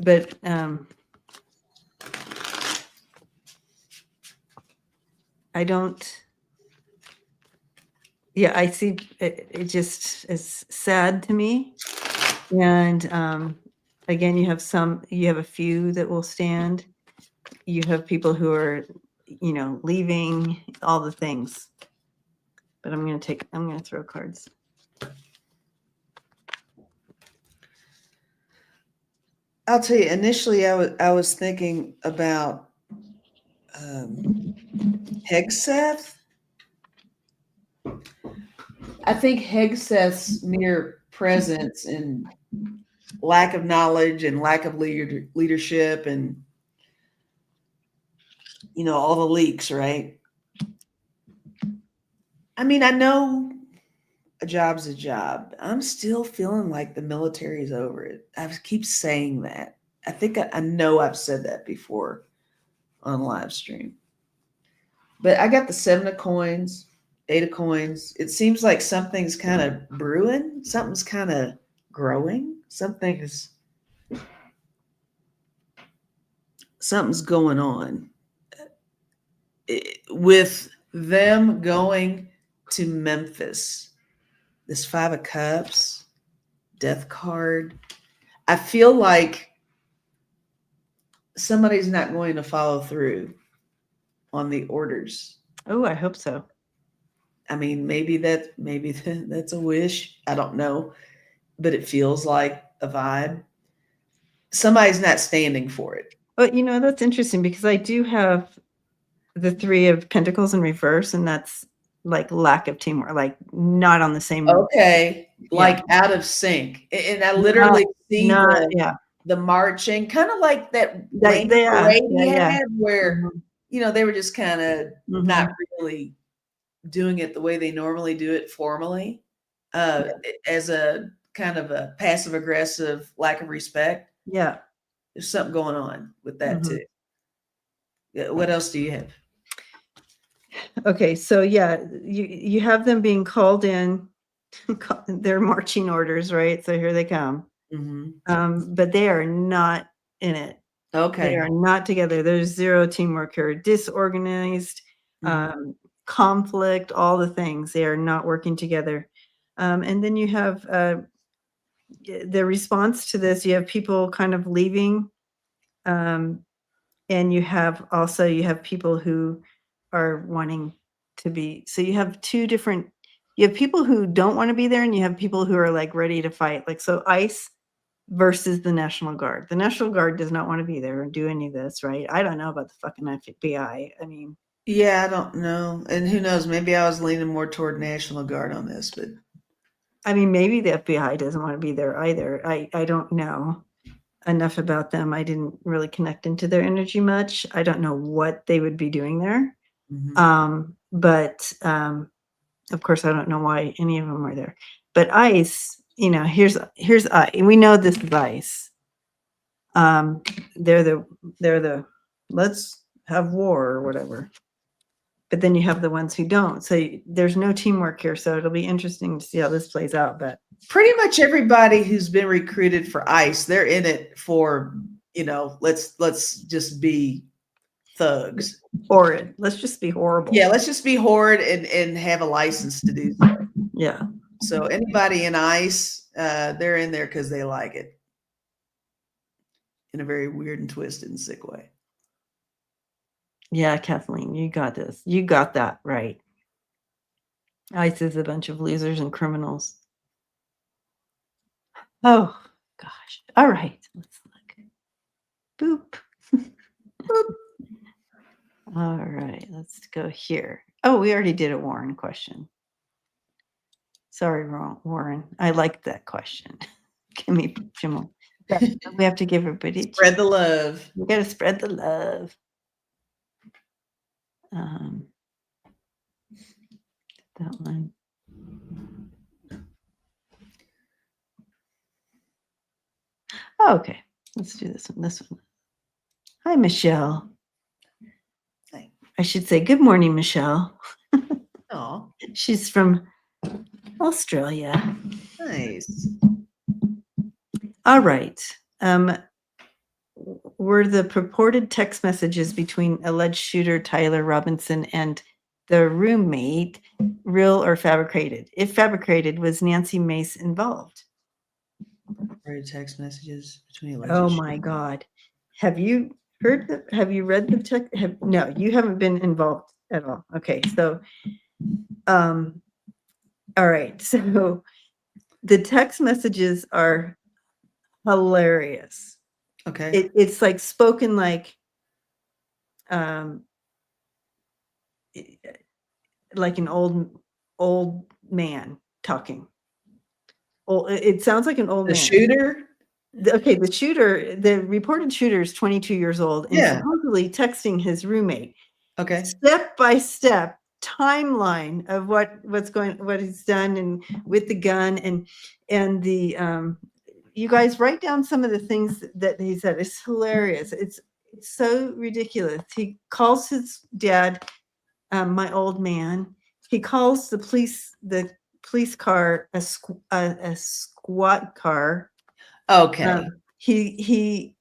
but I don't. Yeah, I see. It just is sad to me. And again, you have a few that will stand. You have people who are, leaving, all the things. But I'm going to throw cards. I'll tell you, initially I was thinking about Hegseth. I think Hegseth's mere presence and lack of knowledge and lack of leadership and all the leaks, right? I mean, I know a job's a job. I'm still feeling like the military is over it. I keep saying that. I think I know I've said that before on live stream. But I got the 7 of coins, 8 of coins. It seems like something's kind of brewing. Something's kind of growing. Something's going on. With them going to Memphis, this 5 of Cups, Death card, I feel like somebody's not going to follow through on the orders. Oh, I hope so. I mean, maybe that's a wish. I don't know, but it feels like a vibe. Somebody's not standing for it. But that's interesting because I do have the 3 of Pentacles in reverse, and that's like lack of teamwork, like not on the same. Okay, like out of sync, and I literally see yeah. the marching, kind of like that They- lane they are. parade he Yeah, yeah. had, where Mhm. they were just kind of Mhm. not really doing it the way they normally do it formally, as a kind of a passive aggressive lack of respect. Yeah. There's something going on with that Mhm. too. Yeah, what else do you have? Okay, so yeah, you have them being called in, their marching orders, right? So here they come. Mhm. But they are not in it. They Okay. are not together. There's zero teamwork here. Disorganized, Mhm. conflict, all the things. They are not working together. And then you have the response to this. You have people kind of leaving, and you have people who are wanting to be. So you have two different. You have people who don't want to be there, and you have people who are like ready to fight. Like so, ICE versus the National Guard. The National Guard does not want to be there and do any of this, right? I don't know about the fucking FBI. I mean, Yeah, I don't know. And who knows? Maybe I was leaning more toward National Guard on this, but maybe the FBI doesn't want to be there either. I don't know enough about them. I didn't really connect into their energy much. I don't know what they would be doing there. But of course, I don't know why any of them are there. But ICE, here's ICE. We know this is ICE. They're the let's have war or whatever. But then you have the ones who don't. So there's no teamwork here. So it'll be interesting to see how this plays out. But pretty much everybody who's been recruited for ICE, they're in it for, let's just be thugs. horrid. Let's just be horrible. Yeah, let's just be horrid and have a license to do so. Yeah. So anybody in ICE, they're in there because they like it in a very weird and twisted and sick way. Yeah, Kathleen, you got this. You got that right. ICE is a bunch of losers and criminals. Oh, gosh. All right. Let's look. Boop. Boop. All right. Let's go here. Oh, we already did a Warren question. Sorry, Warren. I like that question. Give me Jim. We have to give everybody. Spread the love. We got to spread the love. That one. Oh, okay. Let's do this one. This one. Hi, Michelle. Hi. I should say good morning, Michelle. Oh, She's from Australia. nice. All right. Were the purported text messages between alleged shooter Tyler Robinson and the roommate real or fabricated? If fabricated, was Nancy Mace involved? Read text messages between Oh my God. Have you have you read the text? No, you haven't been involved at all. Okay. So, all right. So the text messages are hilarious. Okay. It's like spoken like an old man talking. It sounds like an old The man. shooter? Okay, the reported shooter is 22 years old and Yeah. supposedly texting his roommate. Okay. Step by step timeline of what he's done and with the gun and the you guys write down some of the things that he said. It's hilarious. It's so ridiculous. He calls his dad my old man. He calls the police car a squat car. Okay. He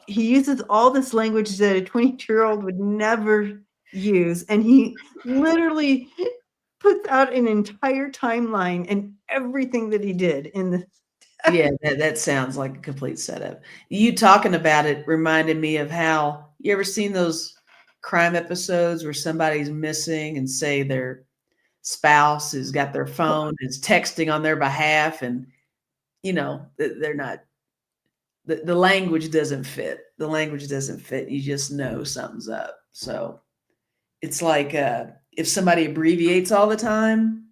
uses all this language that a 22-year-old would never use, and he literally puts out an entire timeline and everything that he did in the. Yeah, that sounds like a complete setup. You talking about it reminded me of how you ever seen those crime episodes where somebody's missing and say their spouse has got their phone, is texting on their behalf, and they're not. The language doesn't fit. The language doesn't fit. You just know something's up. So it's like if somebody abbreviates all the time,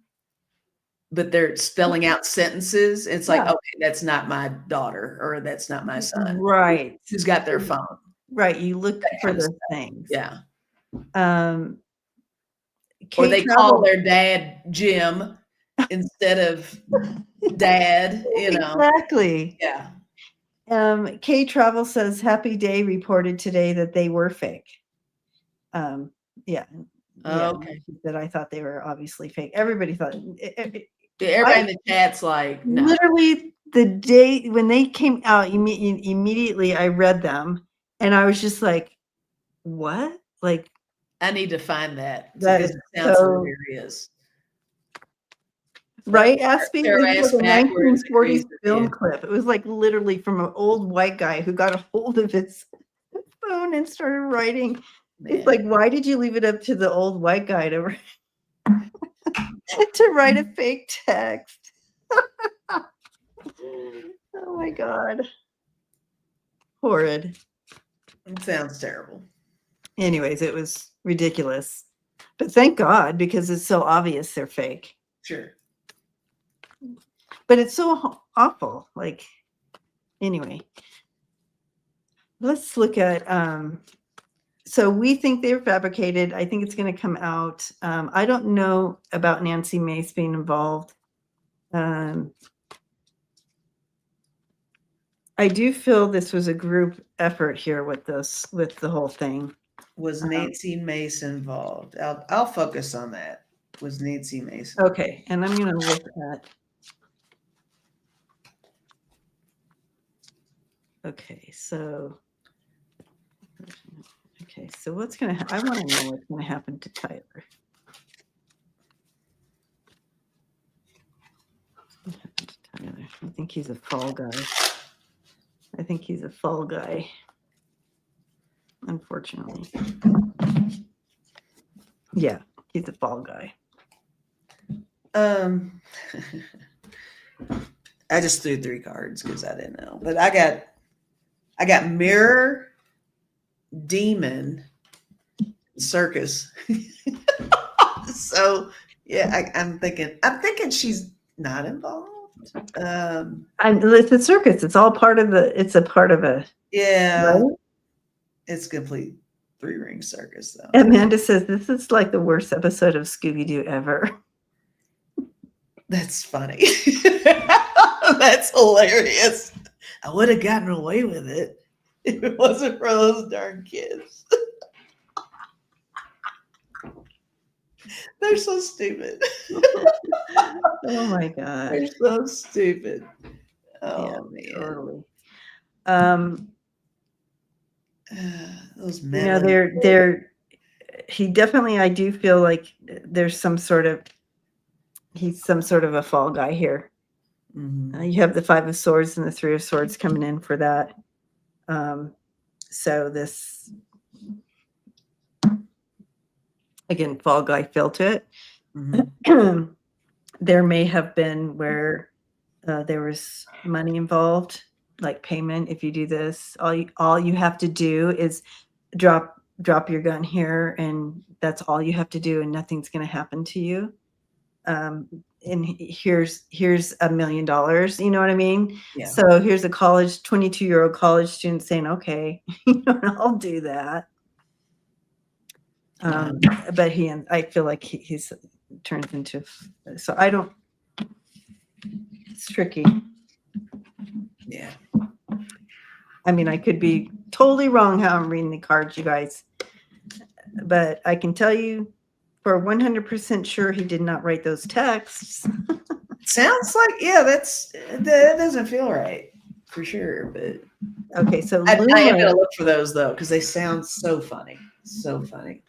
but they're spelling out sentences. It's like, Yeah. okay, that's not my daughter, or that's not my son. Right. Who's got their phone? Right. You look That for kind of those things. Yeah. Um, Or K they Travel, call their dad Jim instead of dad, you know. exactly. Yeah. K Travel says Happy Day reported today that they were fake. Yeah. Yeah. Okay. That I thought they were obviously fake. Everybody thought Everybody in the chat's like, no. literally the day when they came out, immediately I read them and I was just like, what? Like, I need to find that that because is it sounds so hilarious. right, Aspie? Their It was ass like a backwards 1940s agrees with film you. clip. It was like literally from an old white guy who got a hold of his phone and started writing. It's Man. like, why did you leave it up to the old white guy to to write a fake text? Oh my God. Horrid. It sounds terrible. Anyways, it was ridiculous. But thank God, because it's so obvious they're fake. Sure. But it's so awful. Like, anyway. Let's look at so we think they're fabricated. I think it's going to come out. I don't know about Nancy Mace being involved. I do feel this was a group effort here with this, with the whole thing. Was Nancy Mace involved? I'll focus on that. Was Nancy Mace? Okay, and I'm going to look at. Okay, so what's going to? I want to know what's going to happen to Tyler. What happened to Tyler? I think he's a fall guy. I think he's a fall guy. Unfortunately. Yeah, he's a fall guy. I just threw 3 cards because I didn't know. But I got Mirror, Demon, Circus. So yeah, I'm thinking she's not involved. It's a circus. It's all part of the. It's a part of a. Yeah, Right? it's complete 3-ring circus though. Amanda says this is like the worst episode of Scooby Doo ever. That's funny. That's hilarious. I would have gotten away with it if it wasn't for those darn kids. They're so stupid. Oh my God. They're so stupid. Yeah, Oh man. totally. Those You men. know, he definitely, I do feel like there's he's some sort of a fall guy here. Mhm. You have the 5 of Swords and the 3 of Swords coming in for that. So this, again, fall guy feel to it. Mhm. There may have been where there was money involved, like payment. If you do this, all you have to do is drop your gun here, and that's all you have to do, and nothing's going to happen to you. And here's $1 million. You know what I mean? Yeah. So here's a 22-year-old college student saying, "Okay, I'll do that." But I feel like he's turns into. So I don't. It's tricky. Yeah. I mean, I could be totally wrong how I'm reading the cards, you guys. But I can tell you for 100% sure he did not write those texts. Sounds like, yeah, that doesn't feel right for sure. But Okay, so I am Luma, gonna look for those though, because they sound so funny. So funny.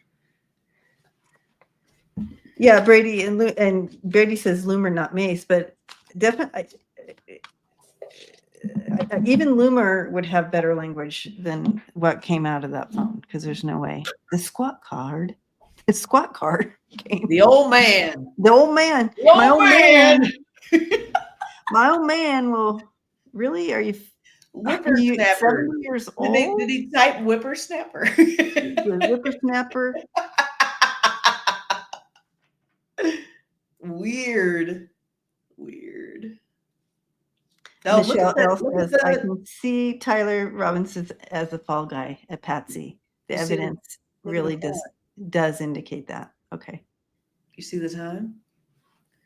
yeah, Brady and Brady says Loomer, not Mace, but definitely even Loomer would have better language than what came out of that phone, because there's no way. The squat card came. The old man. The old man. The My old old man. My old man will really, are you Whippersnapper. 70 years old? Did he type whippersnapper? The whippersnapper. Weird. Weird. Oh, Michelle L look at says, I the. can see Tyler Robbins as a fall guy at Patsy. The You see the- evidence look at the really does indicate that. Okay. You see the time?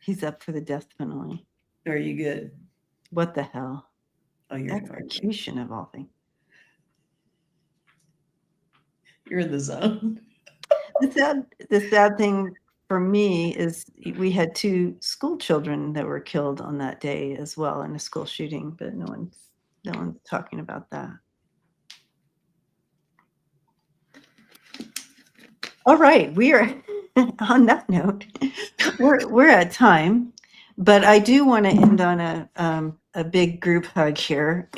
He's up for the death penalty. Or are you good? What the hell? Oh, you're ignoring me. Execution of all things. You're in the zone. The sad thing for me is we had 2 school children that were killed on that day as well in a school shooting, but no one's talking about that. All right, we are on that note. We're at time, but I do want to end on a big group hug here.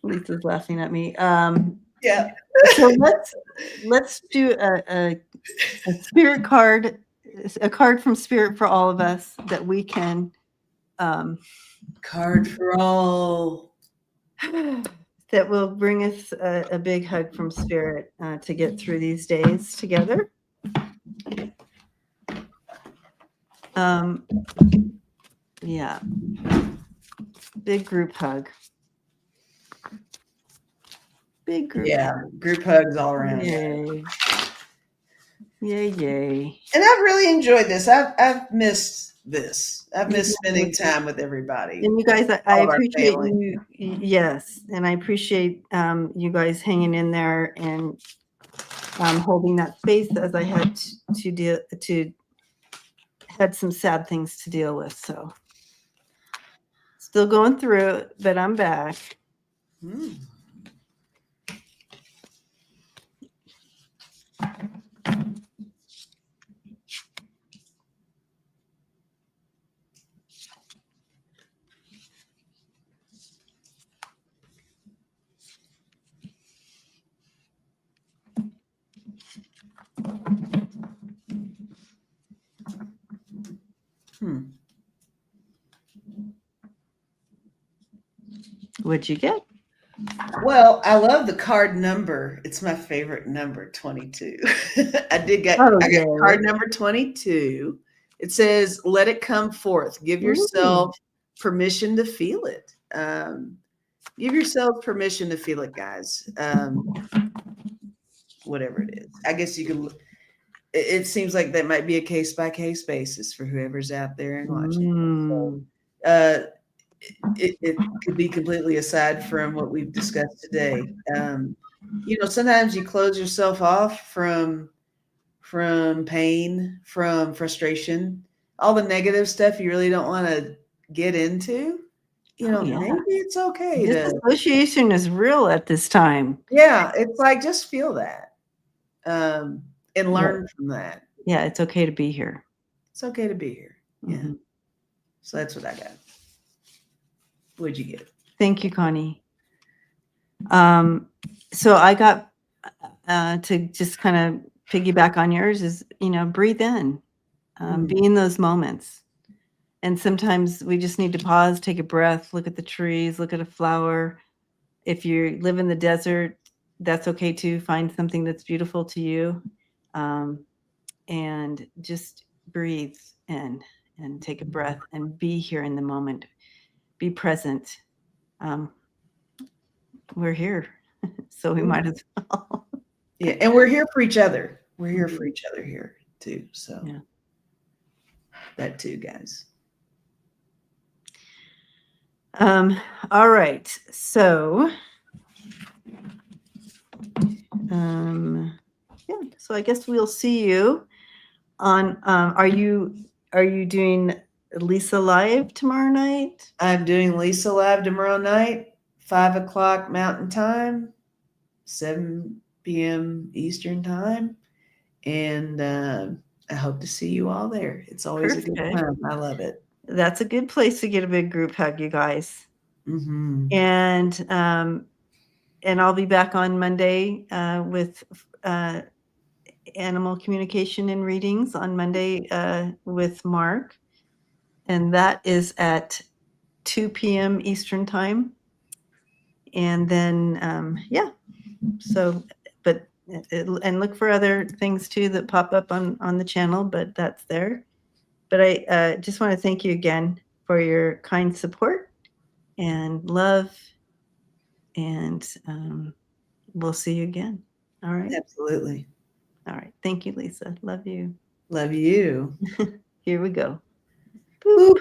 Lisa's laughing at me. Yeah. So let's do a spirit card, a card from Spirit for all of us that we can Card for all. that will bring us a big hug from Spirit to get through these days together. Yeah, big group hug. Big group. Yeah, group hugs all around. Yay. Yay. And I've really enjoyed this. I've missed this. I've missed spending time with everybody. And you guys, I All of our appreciate family. you. Yes, and I appreciate you guys hanging in there and holding that space as I had had some sad things to deal with. So still going through it, but I'm back. Mm. What'd you get? Well, I love the card number. It's my favorite number, 22. I got card number 22. It says, let it come forth. Give yourself permission to feel it. Give yourself permission to feel it, guys. Whatever it is. I guess you can, it seems like that might be a case-by-case basis for whoever's out there and watching. So, it could be completely aside from what we've discussed today. Sometimes you close yourself off from pain, from frustration, all the negative stuff you really don't want to get into. Maybe it's okay. Disassociation is real at this time. Yeah, it's like just feel that and learn from that. Yeah, it's okay to be here. It's okay to be here. Yeah. Mm-hmm. So that's what I got. What'd you get? Thank you, Connie. So I got to just kind of piggyback on yours is, breathe in, be in those moments. And sometimes we just need to pause, take a breath, look at the trees, look at a flower. If you live in the desert, that's okay too. Find something that's beautiful to you. And just breathe in and take a breath and be here in the moment. Be present. We're here, so we might as well. Yeah, and we're here for each other. We're here for each other here too. So yeah, that too, guys. All right. So, So I guess we'll see you on. Are you doing Lisa live tomorrow night? I'm doing Lisa live tomorrow night, 5:00 Mountain Time, 7 p.m. Eastern Time, and I hope to see you all there. It's always a good time. I love it. That's a good place to get a big group hug, you guys. Mm-hmm. And I'll be back on Monday with animal communication and readings on Monday with Mark. And that is at 2 p.m. Eastern Time. And then, and look for other things too that pop up on the channel, but that's there. But I just want to thank you again for your kind support and love. And we'll see you again. All right. Absolutely. All right. Thank you, Lisa. Love you. Love you. Here we go. Boop.